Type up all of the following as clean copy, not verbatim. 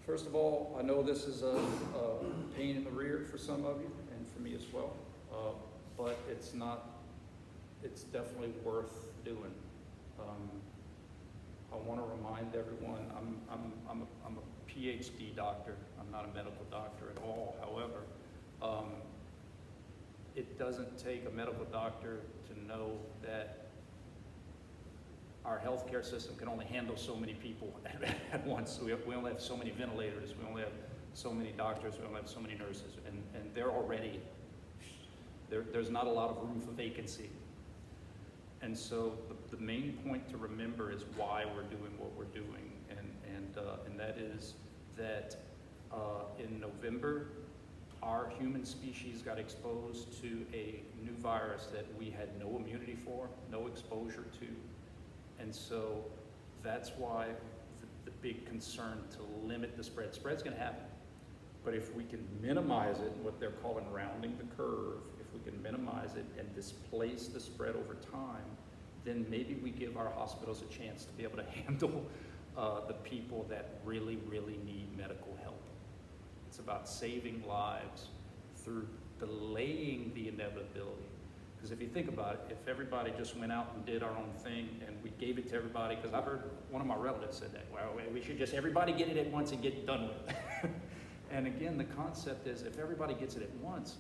First of all, I know this is a pain in the rear for some of you, and for me as well, but it's definitely worth doing. I want to remind everyone, I'm a PhD doctor. I'm not a medical doctor at all. However, it doesn't take a medical doctor to know that our healthcare system can only handle so many people at once. So we only have so many ventilators, we only have so many doctors, we only have so many nurses, and they're already, there's not a lot of room for vacancy. And so the main point to remember is why we're doing what we're doing, and that is that in November, our human species got exposed to a new virus that we had no immunity for, no exposure to. And so that's why the big concern to limit the spread. Spread's gonna happen, but if we can minimize it, what they're calling rounding the curve, if we can minimize it and displace the spread over time, then maybe we give our hospitals a chance to be able to handle the people that really, really need medical help. It's about saving lives through delaying the inevitability. Because if you think about it, if everybody just went out and did our own thing and we gave it to everybody, because I've heard one of my relatives said that, well, we should just everybody get it at once and get done with it. And again, the concept is if everybody gets it at once,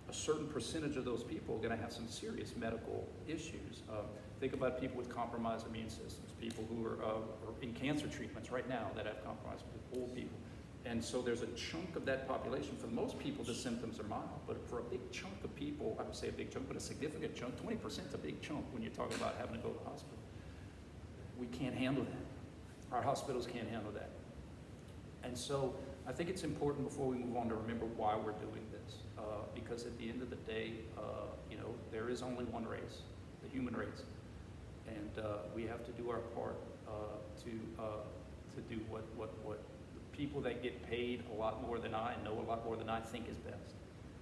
a certain percentage of those people are going to have some serious medical issues. Think about people with compromised immune systems, people who are in cancer treatments right now that have compromised, old people. And so there's a chunk of that population. For most people, the symptoms are mild, but for a big chunk of people, I would say a big chunk, but a significant chunk, 20% is a big chunk when you're talking about having to go to the hospital. We can't handle that. Our hospitals can't handle that. And so I think it's important before we move on to remember why we're doing this, because at the end of the day, there is only one race, the human race, and we have to do our part to do what the people that get paid a lot more than I, know a lot more than I, think is best,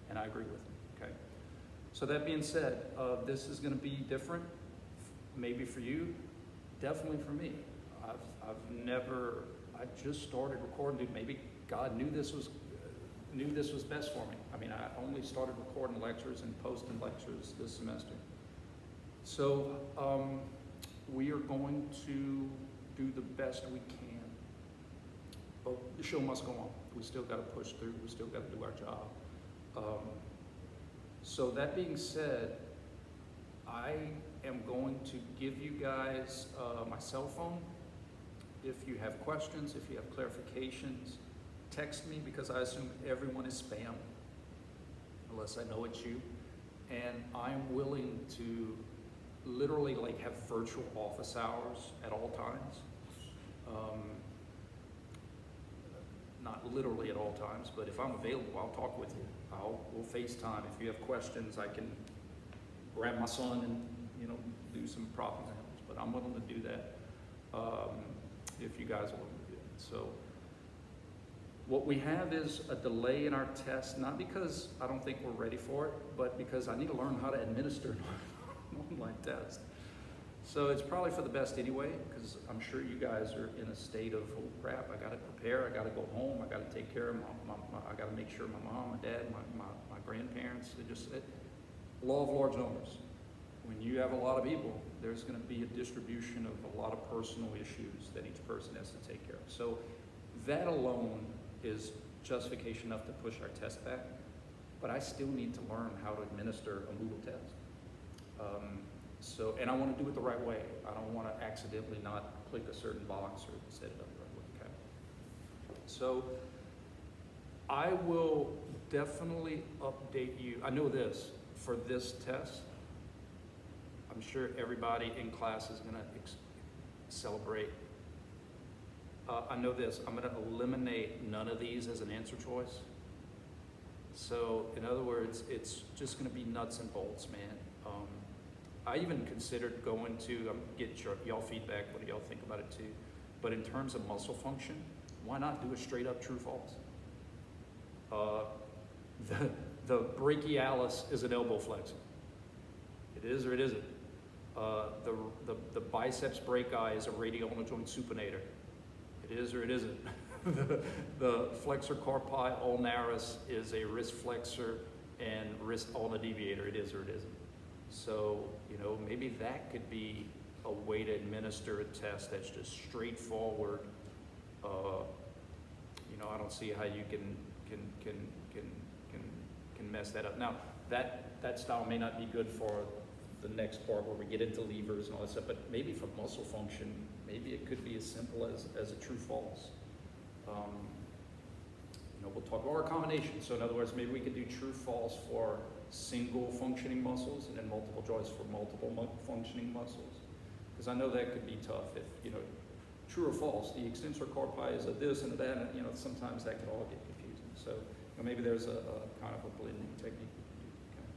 and I agree with them. Okay. So that being said, this is going to be different, maybe for you, definitely for me. I just started recording. Dude, maybe God knew this was best for me. I mean, I only started recording lectures and posting lectures this semester. So we are going to do the best we can. But the show must go on. We still got to push through. We still got to do our job. So that being said, I am going to give you guys my cell phone. If you have questions, if you have clarifications, text me, because I assume everyone is spam, unless I know it's you. And I'm willing to literally have virtual office hours at all times. Not literally at all times, but if I'm available, I'll talk with you. We'll FaceTime. If you have questions, I can grab my son and do some problem examples. But I'm willing to do that if you guys are willing to do it. So what we have is a delay in our test, not because I don't think we're ready for it, but because I need to learn how to administer an online test. So it's probably for the best anyway, because I'm sure you guys are in a state of, oh crap, I gotta prepare, I gotta go home, I gotta take care of I gotta make sure my mom, my dad, my grandparents, law of large numbers. When you have a lot of people, there's gonna be a distribution of a lot of personal issues that each person has to take care of. So that alone is justification enough to push our test back, but I still need to learn how to administer a Moodle test. And I want to do it the right way. I don't want to accidentally not click a certain box or set it up the right way. Okay. So I will definitely update you. I know this, for this test, I'm sure everybody in class is going to celebrate. I know this, I'm going to eliminate none of these as an answer choice. So in other words, it's just going to be nuts and bolts, man. I even considered going to, get y'all feedback, what do y'all think about it too, but in terms of muscle function, why not do a straight up true false? The brachialis is an elbow flexor. It is or it isn't. The biceps brachii is a radial joint supinator. It is or it isn't. the flexor carpi ulnaris is a wrist flexor and wrist ulna deviator. It is or it isn't. So, you know, maybe that could be a way to administer a test that's just straightforward. You know, I don't see how you can mess that up. Now, that style may not be good for the next part where we get into levers and all that stuff, but maybe for muscle function, maybe it could be as simple as a true false. You know, we'll talk about our combination. So in other words, maybe we could do true false for single functioning muscles and then multiple joints for multiple functioning muscles. Because I know that could be tough if, you know, true or false, the extensor carpi is a this and a that, and, you know, sometimes that could all get confusing. So, you know, maybe there's a kind of a blending technique we can do. Okay.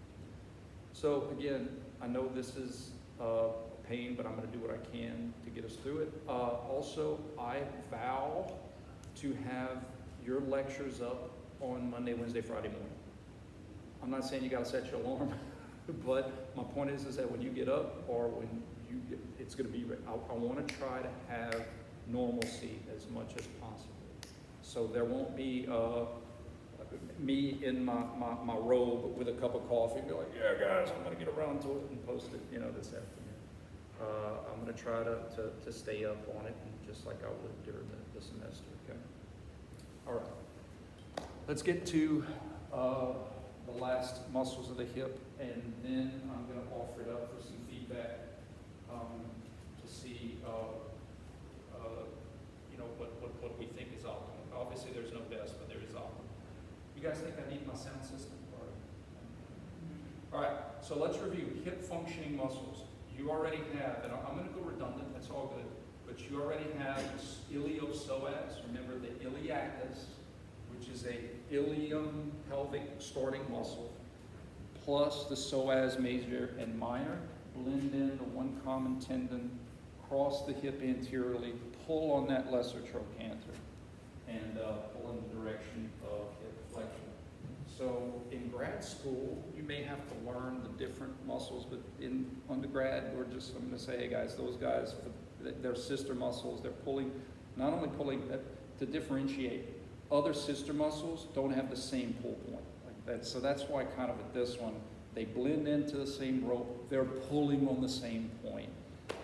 So again, I know this is a pain, but I'm going to do what I can to get us through it. Also, I vow to have your lectures up on Monday, Wednesday, Friday morning. I'm not saying you got to set your alarm, but my point is that when you get up or when you get, it's going to be, I want to try to have normalcy as much as possible. So there won't be me in my robe with a cup of coffee and be like, yeah guys, I'm going to get around to it and post it, you know, this afternoon. I'm going to try to stay up on it, and just like I would during the semester, okay? All right, let's get to the last muscles of the hip, and then I'm going to offer it up for some feedback to see, you know, what we think is optimal. Obviously, there's no best, but there is optimal. You guys think I need my sound system? All right, so let's review hip functioning muscles. You already have, and I'm going to go redundant, that's all good, but you already have iliopsoas, remember the iliacus, which is a ilium pelvic starting muscle, plus the psoas major and minor, blend in the one common tendon, cross the hip anteriorly, pull on that lesser trochanter, and pull in the direction of hip flexion. So in grad school, you may have to learn the different muscles, but in undergrad, I'm going to say, hey guys, those guys, they're sister muscles, they're pulling, not only pulling, to differentiate, other sister muscles don't have the same pull point like that. So that's why kind of at this one, they blend into the same rope, they're pulling on the same point.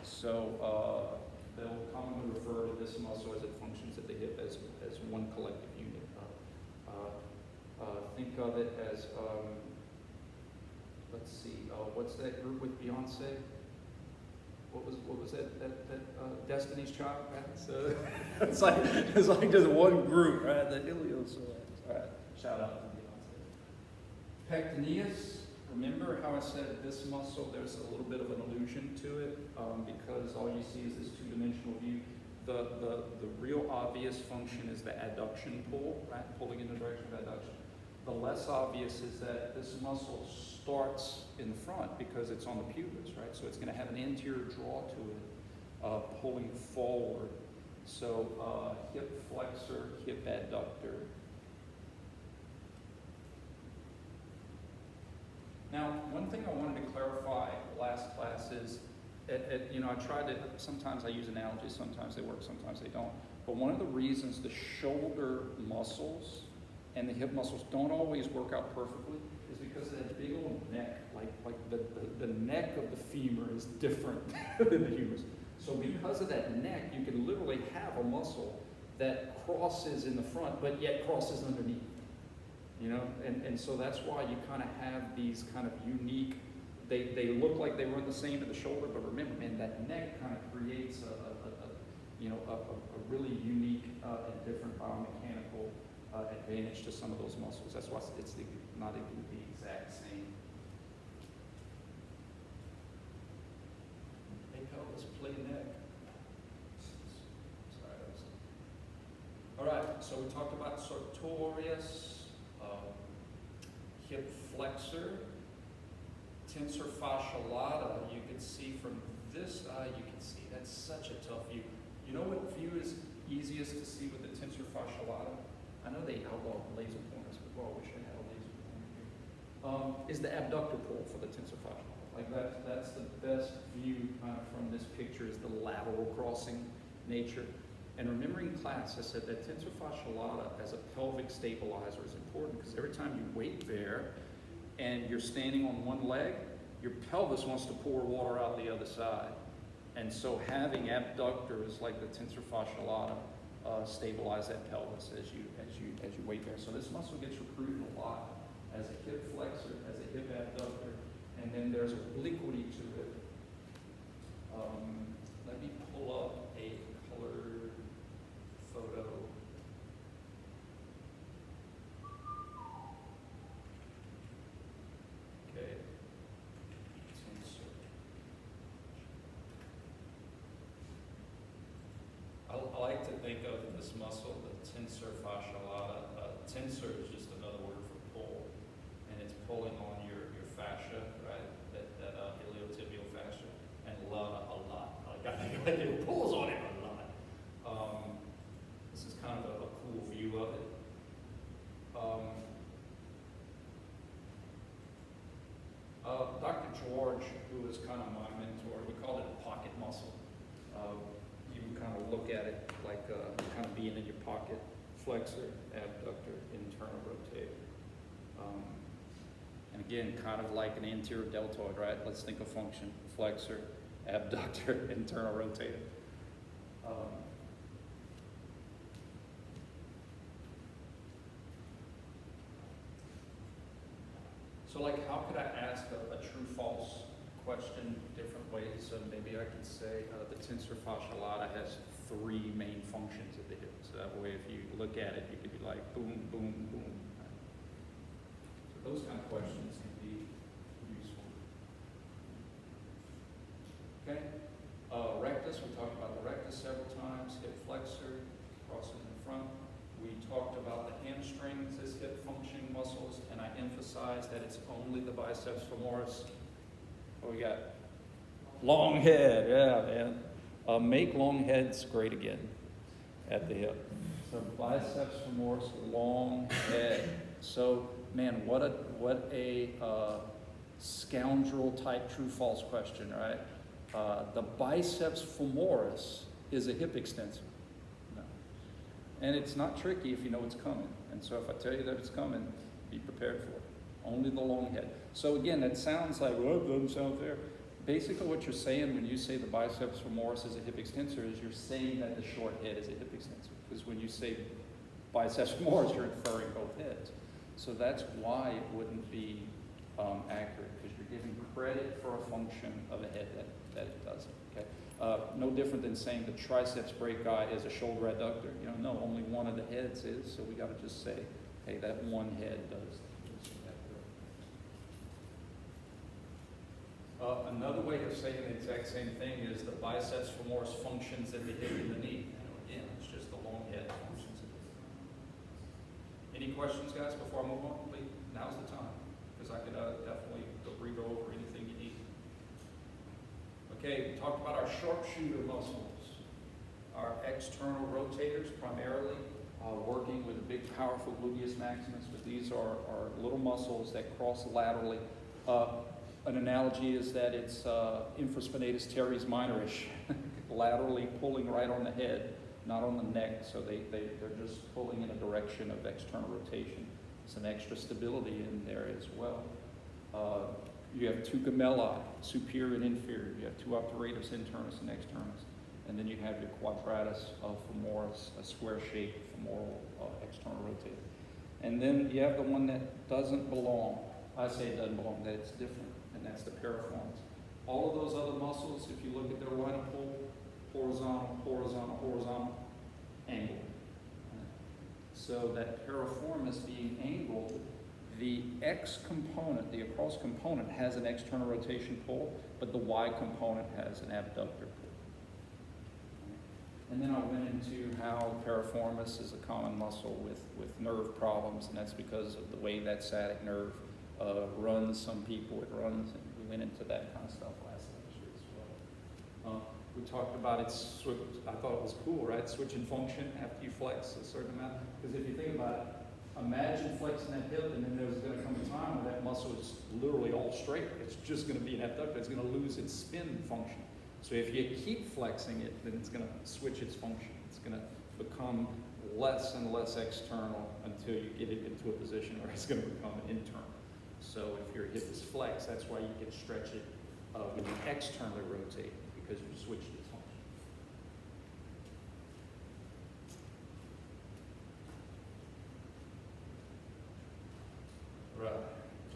So they'll commonly refer to this muscle as it functions at the hip as one collective unit. Think of it as, let's see, what's that group with Beyonce? What was that Destiny's Child, right? So it's like just one group, right? The iliopsoas. All right, shout out to Beyonce. Pectineus. Remember how I said this muscle, there's a little bit of an illusion to it because all you see is this two-dimensional view. The real obvious function is the adduction pull, right? Pulling in the direction of adduction. The less obvious is that this muscle starts in the front because it's on the pubis, right? So it's going to have an anterior draw to it, pulling forward. So hip flexor, hip adductor. Now, one thing I wanted to clarify last class is, you know, I tried to, sometimes I use analogies, sometimes they work, sometimes they don't. But one of the reasons the shoulder muscles and the hip muscles don't always work out perfectly is because of that big old neck, like the neck of the femur is different than the humerus. So because of that neck, you can literally have a muscle that crosses in the front, but yet crosses underneath. You know, and so that's why you kind of have these kind of unique, they look like they run the same at the shoulder, but remember, man, that neck kind of creates a really unique and different biomechanical advantage to some of those muscles. That's why it's not the exact same. Hey, pelvis, play neck. Sorry, all right, so we talked about sartorius, hip flexor, tensor fascia lata. You can see from this eye, you can see that's such a tough view. You know what view is easiest to see with the tensor fascia lata? I know they outlaw laser pointers, but I wish I had a laser pointer here. Is the abductor pull for the tensor fascia lata. Like that's the best view kind of from this picture is the lateral crossing nature. And remember in class, I said that tensor fasciae lata as a pelvic stabilizer is important because every time you weight bear and you're standing on one leg, your pelvis wants to pour water out the other side. And so having abductors like the tensor fasciae lata stabilize that pelvis as you weight bear. So this muscle gets recruited a lot as a hip flexor, as a hip abductor, and then there's obliquity to it. Let me pull up a colored photo. Okay. Tensor. I like to think of this muscle, the tensor fasciae lata. Tensor is just another word for pull, and it's pulling on your fascia, right? That iliotibial fascia, and lata a lot. Like I think it pulls on it a lot. This is kind of a cool view of it. Dr. George, who was kind of my mentor, we called it a pocket muscle. You kind of look at it like kind of being in your pocket. Flexor, abductor, internal rotator. And again, kind of like an anterior deltoid, right? Let's think of function. Flexor, abductor, internal rotator. So like, how could I ask a true-false question different ways? So maybe I could say the tensor fasciae lata has 3 main functions at the hip. So that way, if you look at it, you could be like, boom, boom, boom. So those kind of questions can be useful. Okay. Rectus, we talked about the rectus several times, hip flexor, crosses in front. We talked about the hamstrings as hip functioning muscles, and I emphasized that it's only the biceps femoris. What we got? Long head, yeah, man. Make long heads great again at the hip. So biceps femoris, long head. So, man, what a scoundrel type true false question, right? The biceps femoris is a hip extensor. No. And it's not tricky if you know it's coming. And so if I tell you that it's coming, be prepared for it. Only the long head. So again, that sounds like, well, it doesn't sound fair. Basically what you're saying when you say the biceps femoris is a hip extensor is you're saying that the short head is a hip extensor. Because when you say biceps femoris, you're inferring both heads. So that's why it wouldn't be accurate, because you're giving credit for a function of a head that it doesn't. Okay? No different than saying the triceps brachii is a shoulder adductor. You know, no, only one of the heads is, so we got to just say, hey, that one head does. Another way of saying the exact same thing is the biceps femoris functions at the hip and the knee. And again, it's just the long head functions at the hip. Any questions, guys, before I move on? Please, now's the time, because I could definitely go over anything you need. Okay, we talked about our sharpshooter muscles, our external rotators primarily, working with a big, powerful gluteus maximus, but these are little muscles that cross laterally. An analogy is that it's infraspinatus teres minorish, laterally pulling right on the head, not on the neck, so they're just pulling in a direction of external rotation. Some extra stability in there as well. You have 2 gemelli, superior and inferior. You have 2 obturatus internus and externus. And then you have your quadratus femoris, a square-shaped femoral external rotator. And then you have the one that doesn't belong. I say it doesn't belong, that it's different, and that's the piriformis. All of those other muscles, if you look at their line of pull, horizontal, horizontal, horizontal, angle. So that piriformis being angled, the X component, the across component, has an external rotation pull, but the Y component has an abductor pull. And then I went into how piriformis is a common muscle with nerve problems, and that's because of the way that sciatic nerve runs some people. It runs, and we went into that kind of stuff last lecture as well. We talked about its switch. I thought it was cool, right? Switching function after you flex a certain amount. Because if you think about it, imagine flexing that hip, and then there's going to come a time where that muscle is literally all straight. It's just going to be an abductor. It's going to lose its spin function. So if you keep flexing it, then it's going to switch its function. It's going to become less and less external until you get it into a position where it's going to become internal. So if your hip is flexed, that's why you can stretch it when you externally rotate, because you switched its function. Right.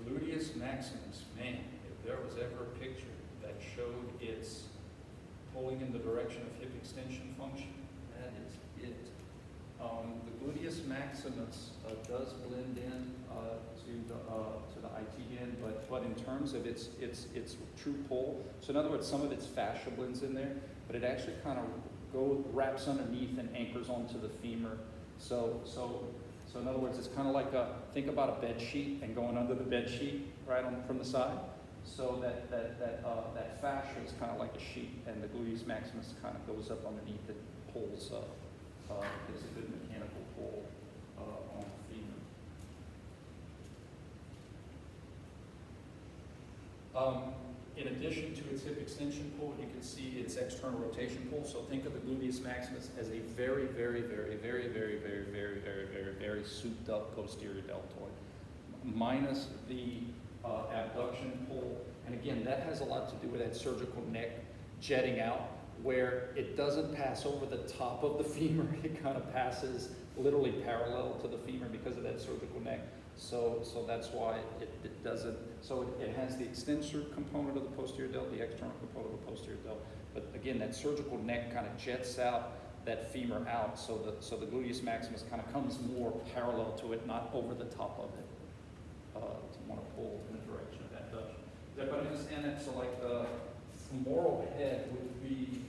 Gluteus maximus, man, if there was ever a picture that showed its pulling in the direction of hip extension function, that is it. The gluteus maximus does blend in to the ITN, but in terms of its true pull, so in other words, some of its fascia blends in there, but it actually kind of wraps underneath and anchors onto the femur. So in other words, it's kind of like think about a bed sheet and going under the bed sheet right from the side. So that fascia is kind of like a sheet, and the gluteus maximus kind of goes up underneath it, pulls up, gives a good mechanical pull on the femur. In addition to its hip extension pull, you can see its external rotation pull. So think of the gluteus maximus as a very, very, very, very, very, very, very, very, very, very souped up posterior deltoid, minus the abduction pull. And again, that has a lot to do with that surgical neck jetting out, where it doesn't pass over the top of the femur. It kind of passes literally parallel to the femur because of that surgical neck. So that's why it doesn't, so it has the extensor component of the posterior delt, the external component of the posterior delt. But again, that surgical neck kind of jets out that femur out, so the gluteus maximus kind of comes more parallel to it, not over the top of it, to want to pull in the direction of that abduction. Does everybody understand that? So like the femoral head would be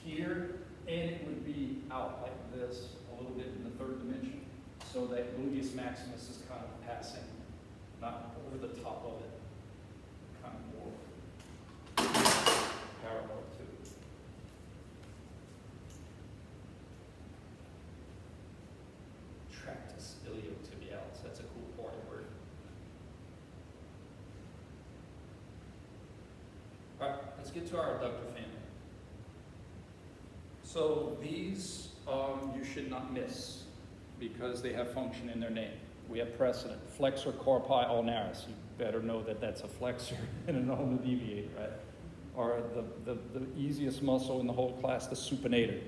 here, and it would be out like this a little bit in the third dimension. So that gluteus maximus is kind of passing, not over the top of it, kind of more parallel to it. Tractus iliotibialis, that's a cool party word. All right, let's get to our adductor family. So these you should not miss, because they have function in their name. We have precedent. Flexor carpi ulnaris. You better know that that's a flexor and an ulnar deviator, right? Or the easiest muscle in the whole class, the supinator.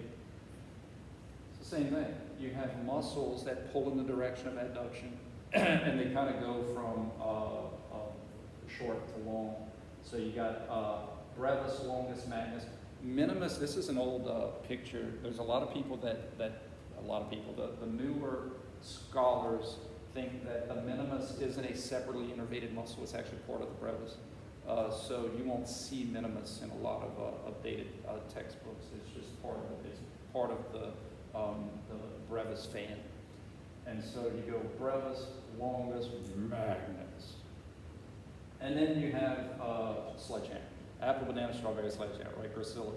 It's the same thing. You have muscles that pull in the direction of adduction, and they kind of go from short to long. So you got brevis, longus, magnus. Minimus, this is an old picture. There's a lot of people the newer scholars think that the minimus isn't a separately innervated muscle, it's actually part of the brevis. So you won't see minimus in a lot of updated textbooks. It's just part of the brevis fan. And so you go brevis, longus, magnus. And then you have sledgehammer. Apple, banana, strawberry, sledgehammer, right? Gracilis.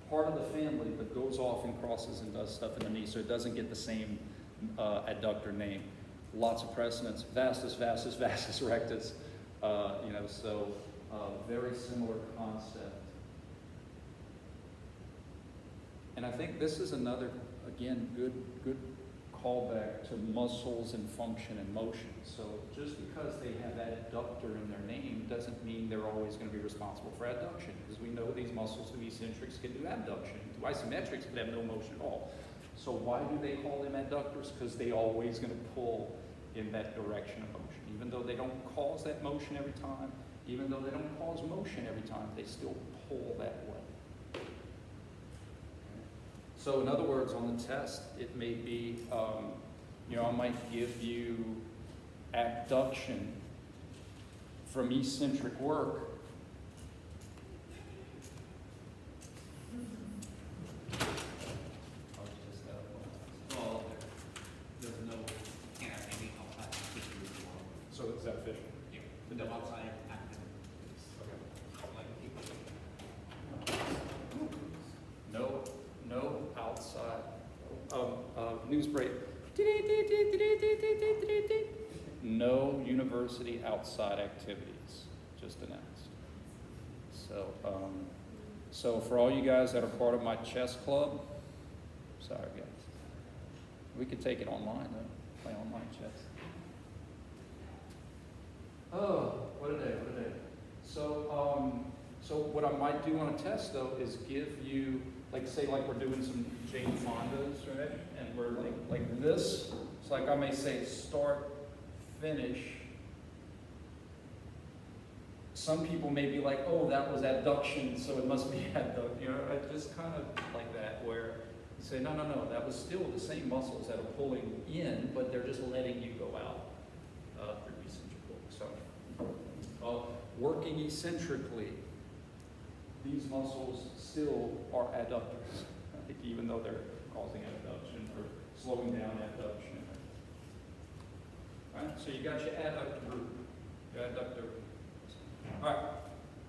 Part of the family, but goes off and crosses and does stuff in the knee, so it doesn't get the same adductor name. Lots of precedents. Vastus, vastus, vastus rectus. So very similar concept. And I think this is another, again, good callback to muscles and function and motion. So just because they have adductor in their name doesn't mean they're always going to be responsible for adduction, because we know these muscles, the eccentrics, can do abduction. The isometrics can have no motion at all. So why do they call them adductors? Because they're always going to pull in that direction of motion. Even though they don't cause that motion every time, even though they don't cause motion every time, they still pull that way. So in other words, on the test, it may be, I might give you abduction from eccentric work. There's no anything outside. So is that official? Yeah. The outside active. No outside. News break. No university outside activities, just announced. So for all you guys that are part of my chess club, sorry guys, we could take it online though, play online chess. Oh, what a day, what a day. So what I might do on a test though is give you, like say like we're doing some Jane Fonda's, right? And we're like this. It's like I may say start, finish. Some people may be like, oh, that was adduction, so it must be adduction. You know, I just kind of like that where you say, no, that was still the same muscles that are pulling in, but they're just letting you go out through eccentric. So, working eccentrically, these muscles still are adductors, right? Even though they're causing adduction or slowing down adduction. Right? So you got your adductor group, your adductor. All right,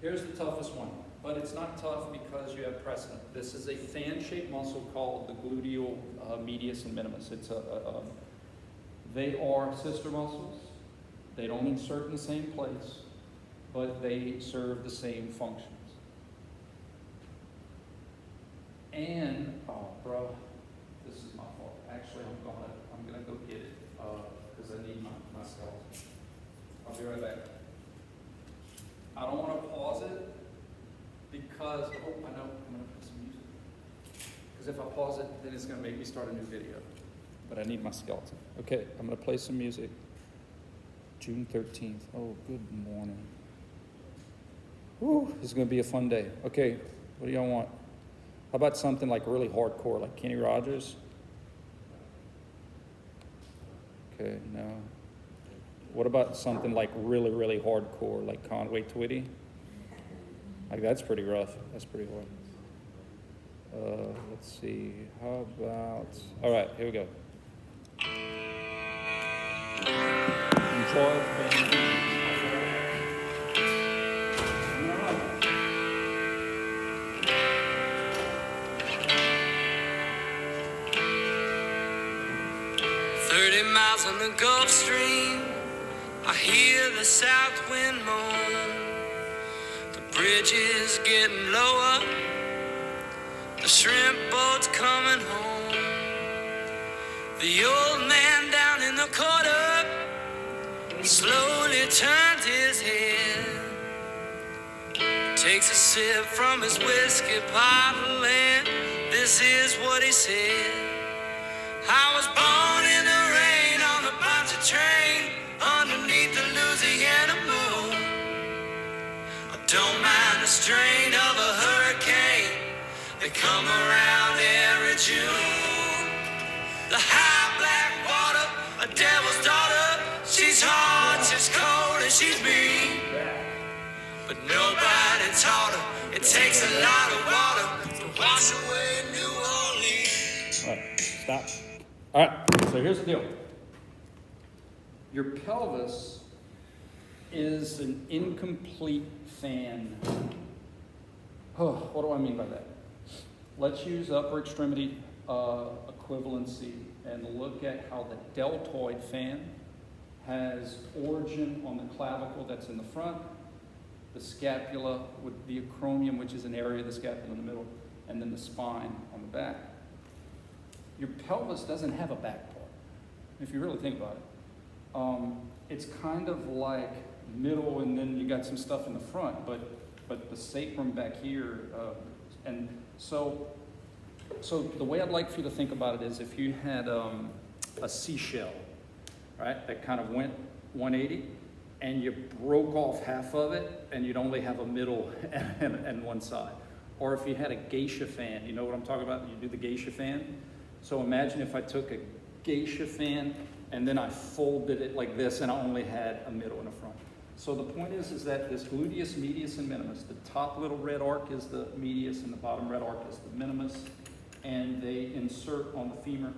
here's the toughest one, but it's not tough because you have precedent. This is a fan-shaped muscle called the gluteal medius and minimus. They are sister muscles. They don't insert in the same place, but they serve the same functions. And, oh, bro, this is my fault. Actually, I'm gonna go get it because I need my skeleton. I'll be right back. I don't want to pause it because, oh, I know, I'm going to put some music. Because if I pause it, then it's going to make me start a new video. But I need my skeleton. Okay, I'm going to play some music. June 13th. Oh, good morning. Whew, this is going to be a fun day. Okay, what do y'all want? How about something like really hardcore, like Kenny Rogers? Okay, no. What about something like really, really hardcore, like Conway Twitty? Like that's pretty rough. That's pretty hard. Let's see. How about? All right, here we go. Enjoy. 30 miles on the Gulf Stream, I hear the south wind moan. The bridge is getting lower, the shrimp boat's coming home. The old man down in the corner slowly turns his head, takes a sip from his whiskey bottle, and this is what he said. I was born in the rain on the Ponce train underneath the Louisiana moon. I don't mind the strain of a hurricane, they come around every June. The high black water, a devil's daughter, she's hot, she's cold, and she's mean. But nobody taught her it takes a lot of water to wash away New Orleans. All right, stop. All right, so here's the deal. Your pelvis is an incomplete fan. Oh, what do I mean by that? Let's use upper extremity equivalency and look at how the deltoid fan has origin on the clavicle that's in the front, the scapula with the acromion, which is an area of the scapula in the middle, and then the spine on the back. Your pelvis doesn't have a back part, if you really think about it. It's kind of like middle, and then you got some stuff in the front, but the sacrum back here, and so the way I'd like for you to think about it is if you had a seashell, right, that kind of went 180, and you broke off half of it, and you'd only have a middle and one side. Or if you had a geisha fan, you know what I'm talking about? You do the geisha fan. So imagine if I took a geisha fan and then I folded it like this and I only had a middle and a front. So the point is that this gluteus medius and minimus, the top little red arc is the medius and the bottom red arc is the minimus, and they insert on the femur.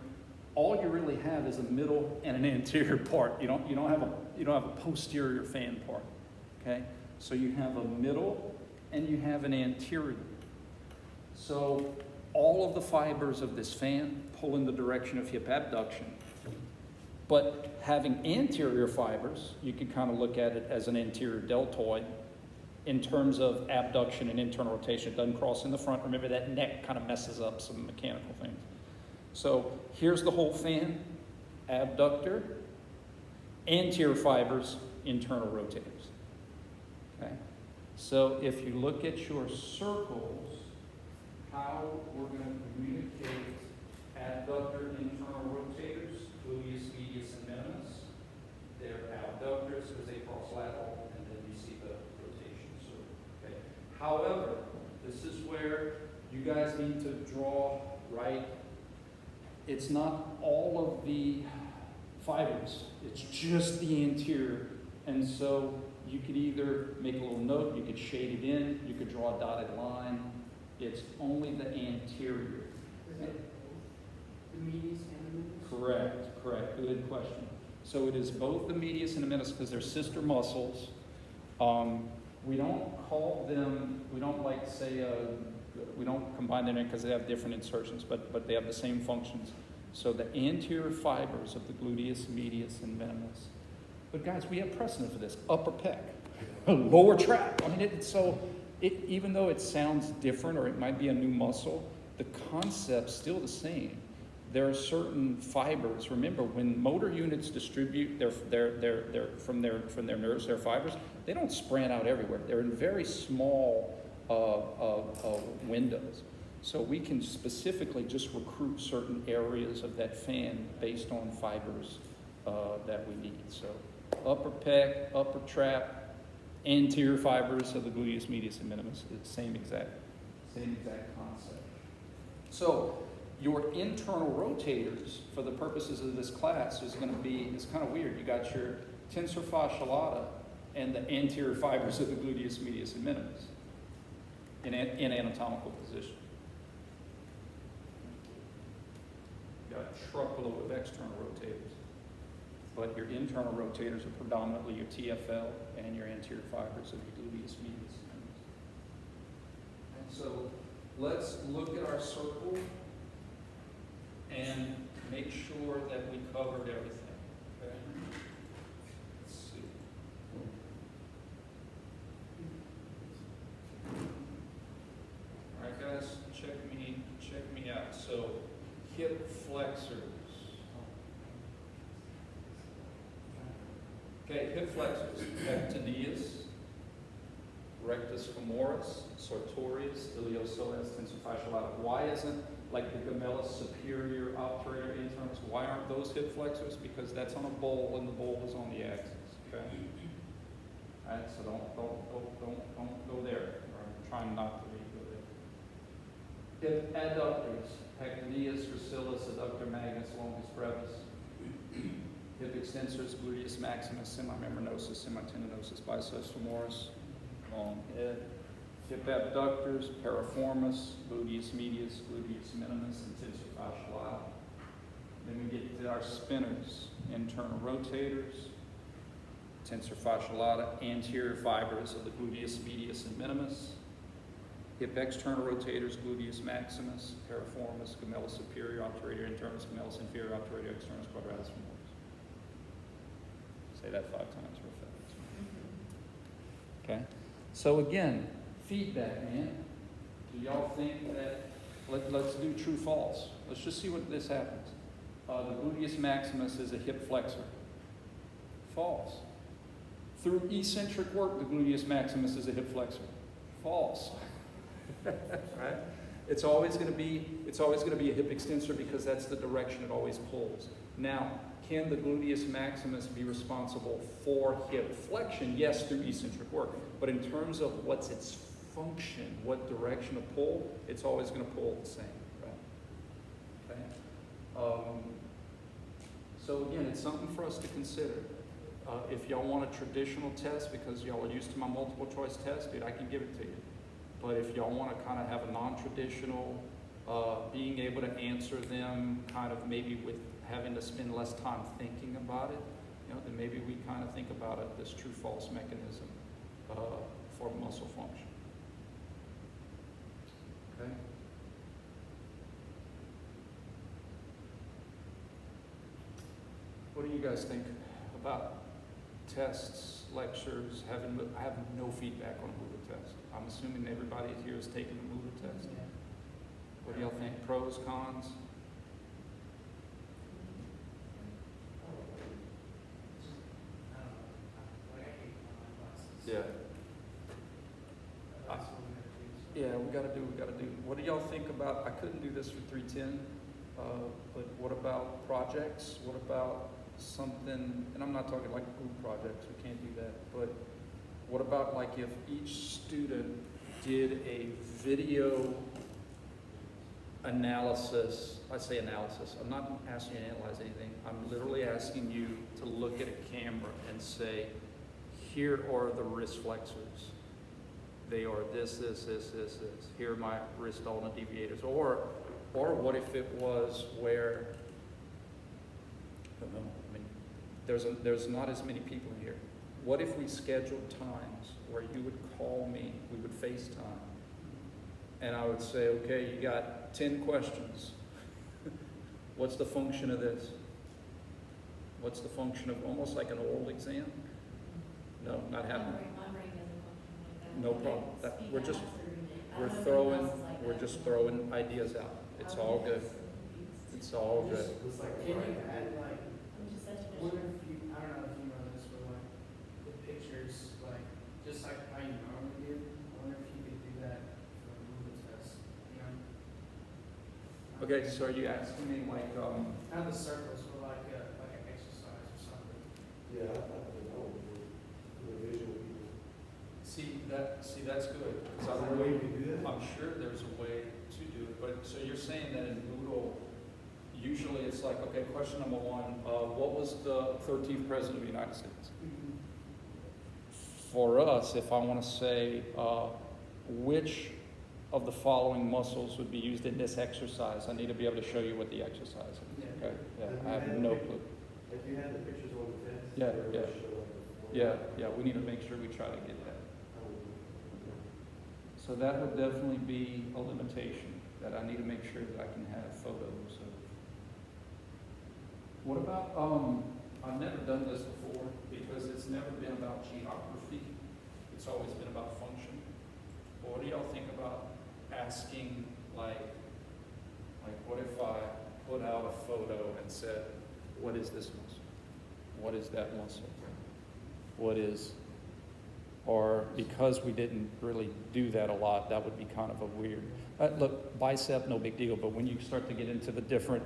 All you really have is a middle and an anterior part. You don't have a posterior fan part. Okay? So you have a middle and you have an anterior. So all of the fibers of this fan pull in the direction of hip abduction. But having anterior fibers, you can kind of look at it as an anterior deltoid, in terms of abduction and internal rotation. It doesn't cross in the front. Remember, that neck kind of messes up some mechanical things. So here's the whole fan, abductor, anterior fibers, internal rotators. Okay? So if you look at your circles, how we're going to communicate abductor, internal rotators, gluteus medius and minimus. They're abductors because they cross lateral, and then you see the rotation. So, okay. However, this is where you guys need to draw right. It's not all of the fibers. It's just the anterior. And so you could either make a little note, you could shade it in, you could draw a dotted line. It's only the anterior. Is it the medius and the minimus? Correct. Good question. So it is both the medius and the minimus because they're sister muscles. We don't call them, we don't like say, we don't combine them because they have different insertions, but they have the same functions. So the anterior fibers of the gluteus medius and minimus. But guys, we have precedent for this. Upper pec, lower trap. I mean, even though it sounds different or it might be a new muscle, the concept's still the same. There are certain fibers. Remember, when motor units distribute from their nerves, their fibers, they don't spread out everywhere. They're in very small windows. So we can specifically just recruit certain areas of that fan based on fibers that we need. So upper pec, upper trap, anterior fibers of the gluteus medius and minimus. It's the same exact concept. So your internal rotators, for the purposes of this class, is going to be, it's kind of weird. You got your tensor fascia lata and the anterior fibers of the gluteus medius and minimus in anatomical position. You got a truckload of external rotators, but your internal rotators are predominantly your TFL and your anterior fibers of the gluteus medius and minimus. And so let's look at our circle and make sure that we covered everything. Okay? Let's see. All right, guys, check me out. So, hip flexors. Okay, hip flexors. Pectineus, rectus femoris, sartorius, iliopsoas, tensor fascia lata. Why isn't like the gemellus superior obturator interns? Why aren't those hip flexors? Because that's on a bowl and the bowl is on the axis. Okay. All right. So don't go there. I'm trying not to go there. Hip adductors: pectineus, gracilis, adductor magnus, longus brevis. Hip extensors: gluteus maximus, semimembranosus, semitendinosus, biceps femoris. Long head. Hip abductors: piriformis, gluteus medius, gluteus minimus, and tensor fascia lata. Then we get to our spinners: internal rotators, tensor fascia lata, anterior fibers of the gluteus medius and minimus. Hip external rotators: gluteus maximus, piriformis, gemellus superior, obturator internus, gemellus inferior, obturator externus, quadratus femoris. Say that 5 times real fast. Okay? So again, feedback, man. Do y'all think that, let's do true false. Let's just see what this happens. The gluteus maximus is a hip flexor. False. Through eccentric work, the gluteus maximus is a hip flexor. False. Right? It's always going to be a hip extensor because that's the direction it always pulls. Now, can the gluteus maximus be responsible for hip flexion? Yes, through eccentric work. But in terms of what's its function, what direction of pull, it's always going to pull the same. Right? Okay? So again, it's something for us to consider. If y'all want a traditional test, because y'all are used to my multiple choice test, dude, I can give it to you. But if y'all want to kind of have a non-traditional, being able to answer them kind of maybe with having to spend less time thinking about it, then maybe we kind of think about it, this true-false mechanism for muscle function. Okay? What do you guys think about tests lectures, I have no feedback on a Moodle test. I'm assuming everybody here has taken the Moodle test. What do y'all think? Pros, cons? Yeah. Yeah, we gotta do. What do y'all think about, I couldn't do this for 310, but what about projects? What about something, and I'm not talking like group projects, we can't do that, but what about like if each student did a video analysis, I say analysis, I'm not asking you to analyze anything, I'm literally asking you to look at a camera and say, here are the wrist flexors. They are this. Here are my wrist ulna deviators. Or what if it was where, I don't know, I mean, there's not as many people here. What if we scheduled times where you would call me, we would FaceTime, and I would say, okay, you got 10 questions. What's the function of this? What's the function of, almost like an oral exam? No, not happening. No problem. We're just throwing ideas out. It's all good. It's all good. Can you add like, wonder if you, I don't know if you know this, but like the pictures, like just like how you normally do. I wonder if you could do that for a Moodle test. You know? Okay, so are you asking me like, Not the circles, but like an exercise or something. Yeah, I know, the visual people. that's good. Is there a way you can do that? I'm sure there's a way to do it, but so you're saying that in Moodle, usually it's like, okay, question number one, what was the 13th president of the United States? For us, if I want to say, which of the following muscles would be used in this exercise, I need to be able to show you what the exercise is. Yeah. Okay, yeah, I have no clue. If you had the pictures on the test. Yeah, they would yeah. show like the Yeah, we need to make sure we try to get that. form. So that would definitely be a limitation, that I need to make sure that I can have photos of. What about, I've never done this before, because it's never been about geography, it's always been about function. But what do y'all think about asking, like what if I put out a photo and said, what is this muscle? What is that muscle? What is, or because we didn't really do that a lot, that would be kind of a weird, look, bicep, no big deal, but when you start to get into the different,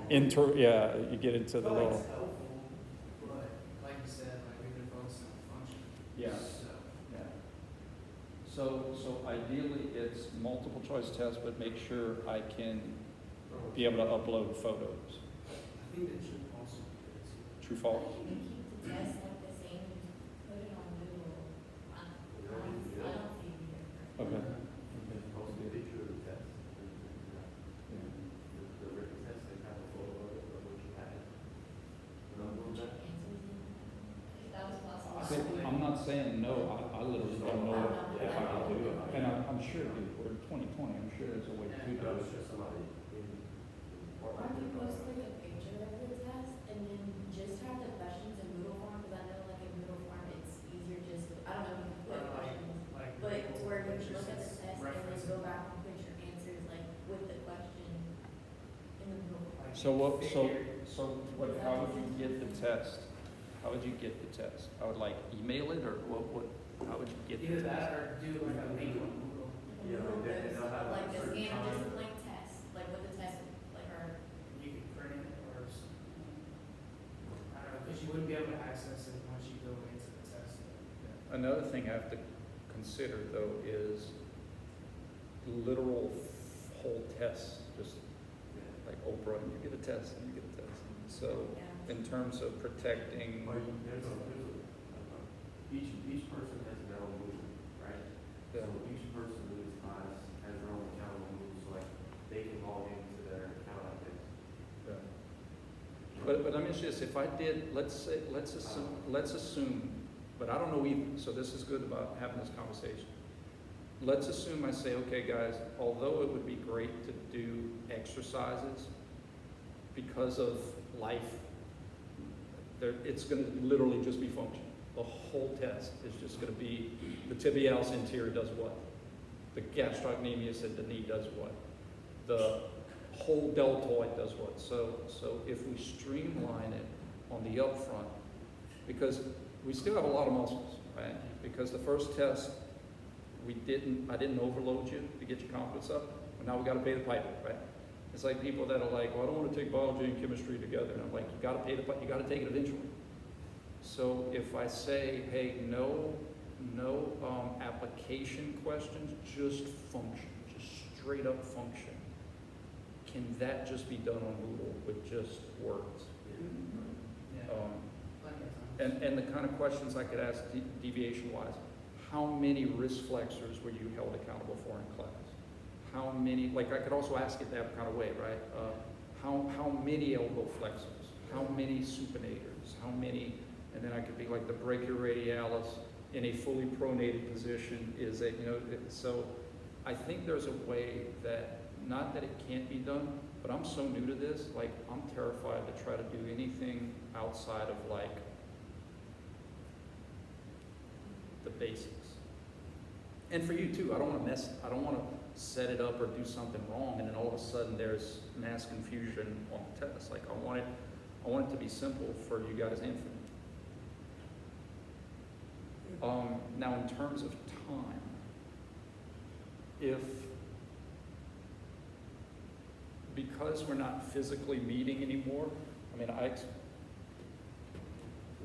you get into the But little, it's helpful, but like you said, like we've been focusing on function. yeah. So, Yeah. So ideally, it's multiple choice test, but make sure I can be able to upload photos. I think that should also be good too. True, false? You can keep the test like the same, put it on Google. I don't see any difference. Okay. Post a picture of the test. The written test, they have a photo of it, of what you had. Remember that? Answers in that. If that was possible. Possibly. I'm not saying no, I literally don't know if I can do it. And I'm sure, dude, we're in 2020, I'm sure there's a way to do That was it. just somebody in. Or if you post like a picture of the test and then just have the questions in Moodle form, because I know like in Moodle form, it's easier just, I don't know if you Or put like, questions, like. but to where you can look at the just test and then reference go it. back and put your answers like with the question in the Moodle form. Like, So what, figure- how would you get the test? How would you get the test? I would like email it, or how would you get Either the test? that or do like a link on Google. Yeah, Moodle like that, and does, they'll have a like the certain scan, just time. blank test, like what the test, like our, You can print it or, I don't know, because you wouldn't be able to access it once you go into the test. Another thing I have to consider though is literal whole tests, just like Oprah, you get a test and you get a test. So yeah. in terms of protecting, Each person has their own movement, right? So each person in this class has their own account on Moodle, so like they can log into their account like this. but I mean, it's just, if I did, let's assume, but I don't know either, so this is good about having this conversation. Let's assume I say, okay, guys, although it would be great to do exercises, because of life, it's gonna literally just be function. The whole test is just gonna be, the tibialis anterior does what? The gastrocnemius at the knee does what? The whole deltoid does what? So if we streamline it on the upfront, because we still have a lot of muscles, right? Because the first test, I didn't overload you to get your confidence up, but now we gotta pay the piper, right? It's like people that are like, well, I don't wanna take biology and chemistry together, and I'm like, you gotta take it eventually. So if I say, hey, no application questions, just function, just straight up function, can that just be done on Moodle with just words? Yeah. Plenty of times. And the kind of questions I could ask deviation-wise, how many wrist flexors were you held accountable for in class? How many, like I could also ask it that kind of way, right? How many elbow flexors? How many supinators? How many, and then I could be like the brachioradialis in a fully pronated position is a, so I think there's a way that, not that it can't be done, but I'm so new to this, like I'm terrified to try to do anything outside of like the basics. And for you too, I don't want to set it up or do something wrong and then all of a sudden there's mass confusion on the test. Like I want it to be simple for you guys and for me. Now in terms of time, because we're not physically meeting anymore, I mean,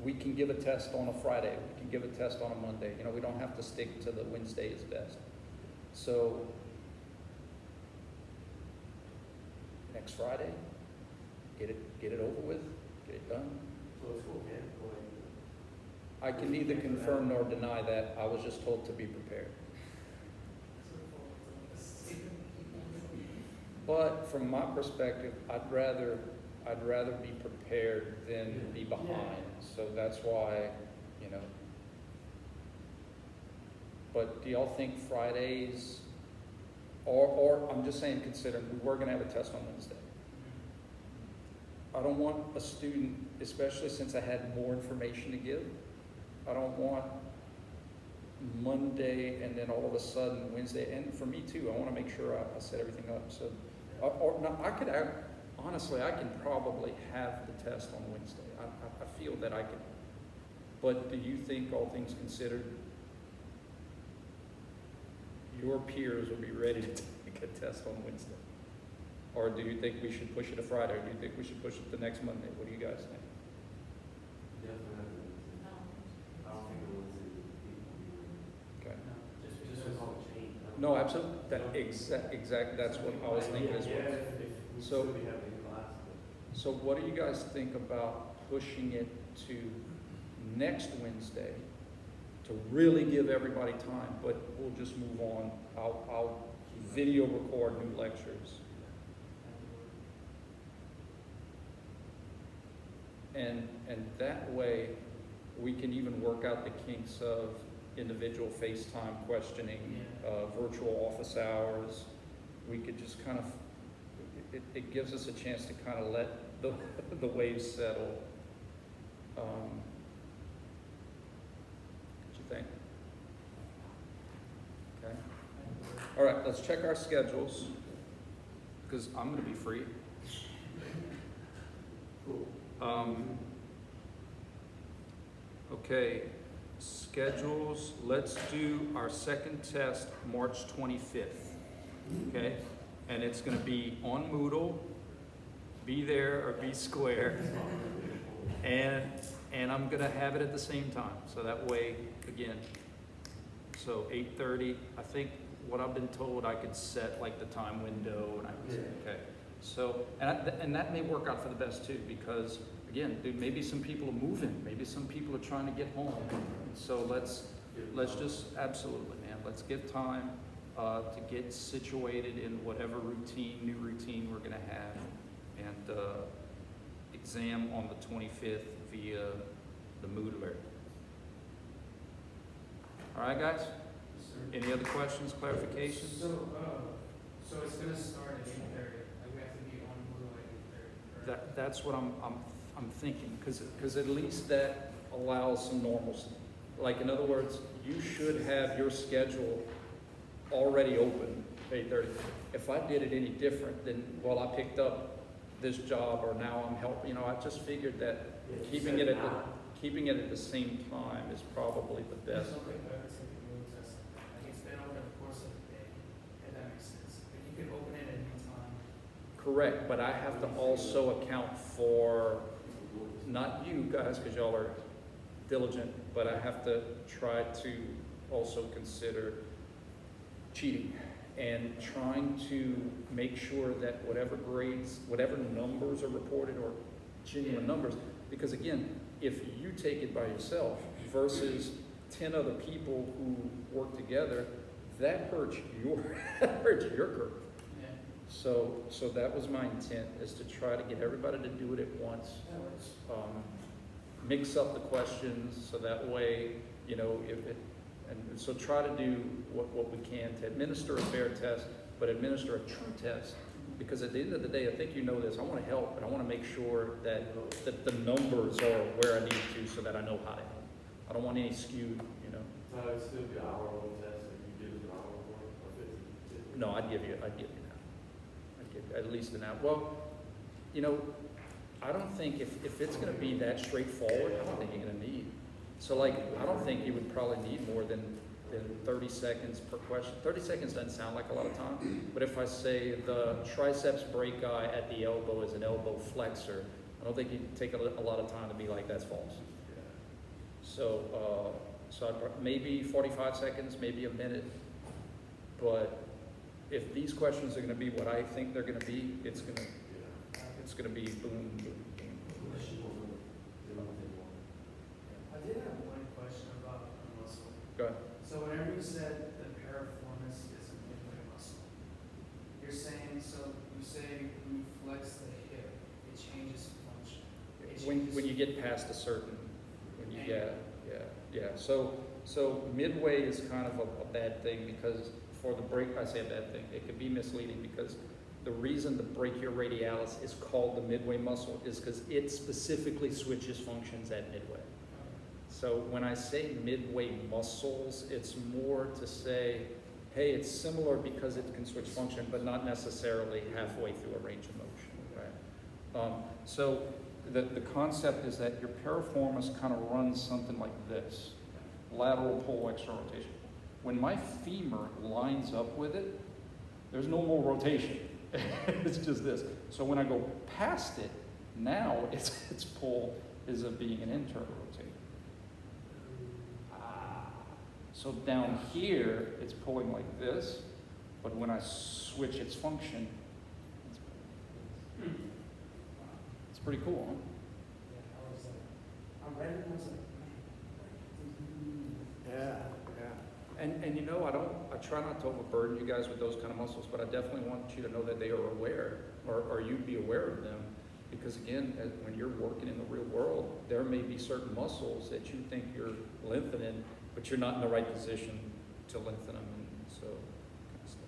we can give a test on a Friday, we can give a test on a Monday, we don't have to stick to the Wednesday is best. So, next Friday, get it over with, get it done. So it's cool, man. I can neither confirm nor deny that, I was just told to be prepared. But from my perspective, I'd rather be prepared than be behind. So that's why, But do y'all think Fridays, or I'm just saying, considering we were gonna have a test on Wednesday. I don't want a student, especially since I had more information to give, I don't want Monday and then all of a sudden Wednesday, and for me too, I want to make sure I set everything up. So, honestly, I can probably have the test on Wednesday. I feel that I can. But do you think, all things considered, your peers will be ready to take a test on Wednesday? Or do you think we should push it to Friday? Or do you think we should push it to next Monday? What do you guys think? Definitely. I don't think it was Okay. just with all the change. No, absolutely. That's what I was thinking as well. So- we have a class. So what do you guys think about pushing it to next Wednesday to really give everybody time, but we'll just move on. I'll video record new lectures. And that way, we can even work out the kinks of individual FaceTime questioning, virtual office hours. We could just kind of, it gives us a chance to kind of let the waves settle. What you think? Okay. All right, let's check our schedules, because I'm going to be free. Okay, schedules, let's do our second test March 25th, okay? And it's gonna be on Moodle, be there or be square. And I'm gonna have it at the same time, so that way, again, so 8:30, I think what I've been told, I could set like the time window, and I would say, okay. So, and that may work out for the best too, because again, dude, maybe some people are moving, maybe some people are trying to get home. So let's just, absolutely, man, let's give time to get situated in whatever new routine we're gonna have. And exam on the 25th via the Moodler. All right, guys? Any other questions, clarifications? So it's gonna start at 8:30, like we have to be on Moodle at 8:30, correct? That's what I'm thinking, because at least that allows some normalcy. Like, in other words, you should have your schedule already open, 8:30. If I did it any different, then, well, I picked up this job, or now I'm helping, you know, I just figured that keeping it at the same time is probably the There's best. something better to the mood test. Like it's been over the course of the day, if that makes sense. Like you can open it at any time. Correct, but I have to also account for, not you guys, because y'all are diligent, but I have to try to also consider cheating and trying to make sure that whatever grades, whatever numbers are reported are genuine numbers. Because again, if you take it by yourself versus 10 other people who work together, that hurts your, that hurts your group. Yeah. So that was my intent, is to try to get everybody to do it at once. That works. Mix up the questions, so that way, you know, and so try to do what we can to administer a fair test, but administer a true test. Because at the end of the day, I think you know this, I want to help, and I want to make sure that the numbers are where I need to, so that I know how to help. I don't want any skewed, you know. So it'd still be an hour-long test if you did it an hour long, or 50? No, I'd give you an hour. I'd give you at least an hour. Well, you know, I don't think if it's gonna be that straightforward, I don't think you're gonna need. So like, I don't think you would probably need more than 30 seconds per question. 30 seconds doesn't sound like a lot of time, but if I say the triceps brachii at the elbow is an elbow flexor, I don't think you'd take a lot of time to be like, that's false. So, maybe 45 seconds, maybe a minute, but if these questions are gonna be what I think they're gonna be, it's gonna be boom, boom, boom. I did have one question about the muscle. Go ahead. So whenever you said the piriformis is a midway muscle, you're saying, so you say when you flex the hip, it changes function. It When changes- you get past a certain, Angle. yeah. So midway is kind of a bad thing, because for the I say a bad thing, it could be misleading, because the reason the brachioradialis is called the midway muscle is because it specifically switches functions at midway. So when I say midway muscles, it's more to say, hey, it's similar because it can switch function, but not necessarily halfway through a range of motion, right? So the concept is that your piriformis kind of runs something like this: lateral pull, external rotation. When my femur lines up with it, there's no more rotation. It's just this. So when I go past it, now its pull is of being an internal rotation. So down here, it's pulling like this, but when I switch its function, it's pretty cool, huh? Yeah, I was like, I'm ready, I was like, Yeah. And you know, I try not to overburden you guys with those kind of muscles, but I definitely want you to know that they are aware, or you be aware of them. Because again, when you're working in the real world, there may be certain muscles that you think you're lengthening, but you're not in the right position to lengthen them, and so kind of stuff.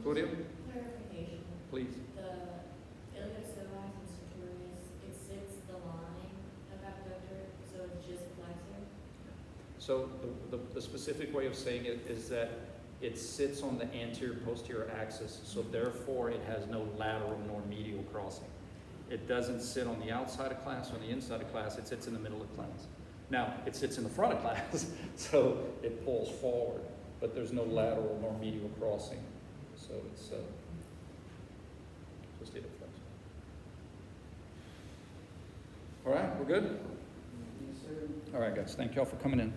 Claudia, Clarification, please. the iliopsoas and sartorius, it sits the line of abductor, so it's just flexor? So the specific way of saying it is that it sits on the anterior posterior axis, so therefore it has no lateral nor medial crossing. It doesn't sit on the outside of class, on the inside of class, it sits in the middle of class. Now, it sits in the front of class, so it pulls forward, but there's no lateral nor medial crossing. So it's just either flex. All right, we're good? yes, sir. All right, guys, thank y'all for coming in.